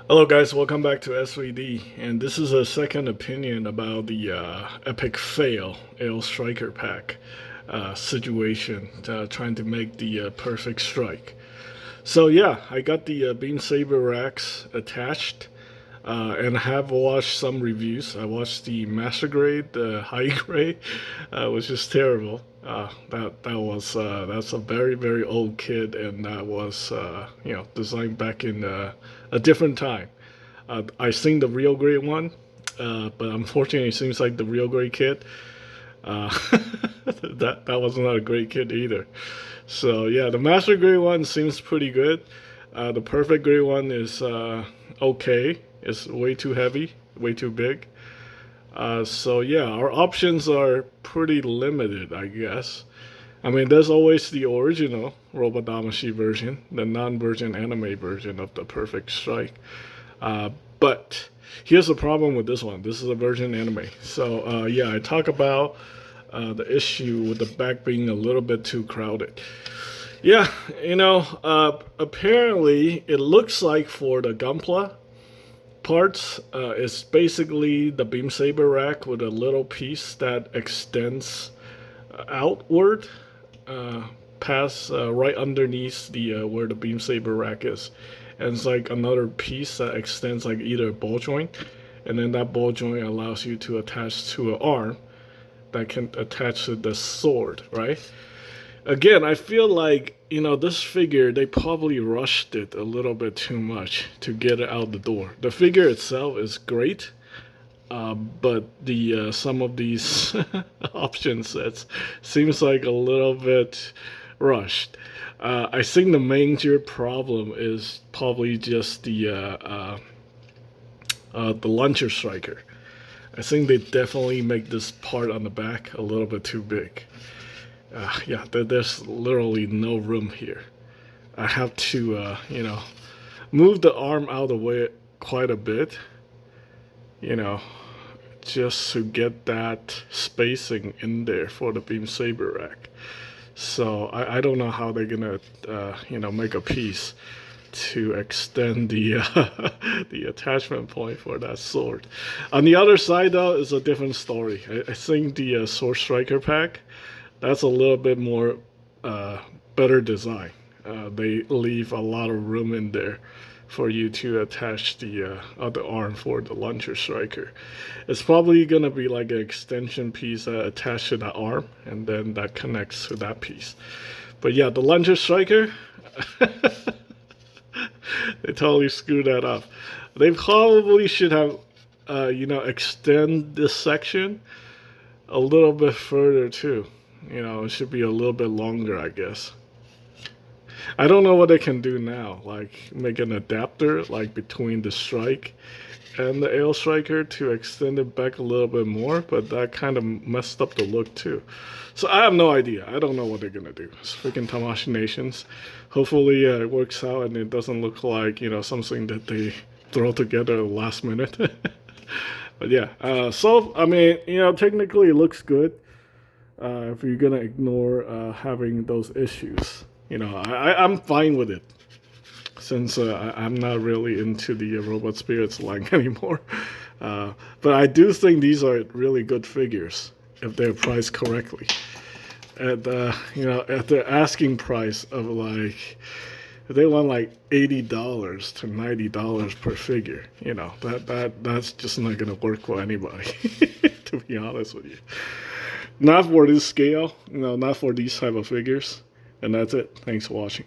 Hello guys, welcome back to SVD, and this is a second opinion about the epic fail Ale Striker pack situation, trying to make the perfect strike. So yeah, I got the beam saber racks attached, and have watched some reviews. I watched the master grade, the high grade, which is terrible. That's a very old kit, and that was designed back in a different time. I seen the real grade one, but unfortunately, it seems like the real grade kit. Uh, that was not a great kit either. So yeah, the master grade one seems pretty good. The perfect grade one is okay. It's way too heavy, way too big. So yeah, our options are pretty limited, I guess. I mean, there's always the original Robot Tamashii version, the non-version anime version of the Perfect Strike. But here's the problem with this one. This is a version anime. So yeah, I talk about the issue with the back being a little bit too crowded. Yeah, apparently it looks like for the Gunpla parts, it's basically the beam saber rack with a little piece that extends outward, past right underneath the where the beam saber rack is, and it's like another piece that extends like either a ball joint, and then that ball joint allows you to attach to an arm that can attach to the sword, right? Again, I feel like, this figure, they probably rushed it a little bit too much to get it out the door. The figure itself is great, but the some of these option sets seems like a little bit rushed. I think the major problem is probably just the launcher striker. I think they definitely make this part on the back a little bit too big. Yeah, there's literally no room here. I have to, move the arm out of the way quite a bit, you know, just to get that spacing in there for the beam saber rack. So I don't know how they're gonna, make a piece to extend the the attachment point for that sword. On the other side, though, is a different story. I think the sword striker pack, that's a little bit more better design. They leave a lot of room in there for you to attach the other arm for the launcher striker. It's probably gonna be like an extension piece attached to the arm, and then that connects to that piece. But yeah, the launcher striker, they totally screwed that up. They probably should have, extend this section a little bit further too. It should be a little bit longer, I guess. I don't know what they can do now, like make an adapter like between the strike and the Ale Striker to extend it back a little bit more, but that kind of messed up the look too. So I have no idea. I don't know what they're gonna do. It's freaking Tamashii Nations. Hopefully it works out and it doesn't look like, something that they throw together at the last minute. But yeah, so I mean, technically it looks good. If you're gonna ignore having those issues, I'm fine with it, since I'm not really into the Robot Spirits line anymore. But I do think these are really good figures if they're priced correctly. At at the asking price of like, if they want like $80 to $90 per figure, that's just not gonna work for anybody. To be honest with you. Not for this scale, not for these type of figures. And that's it. Thanks for watching.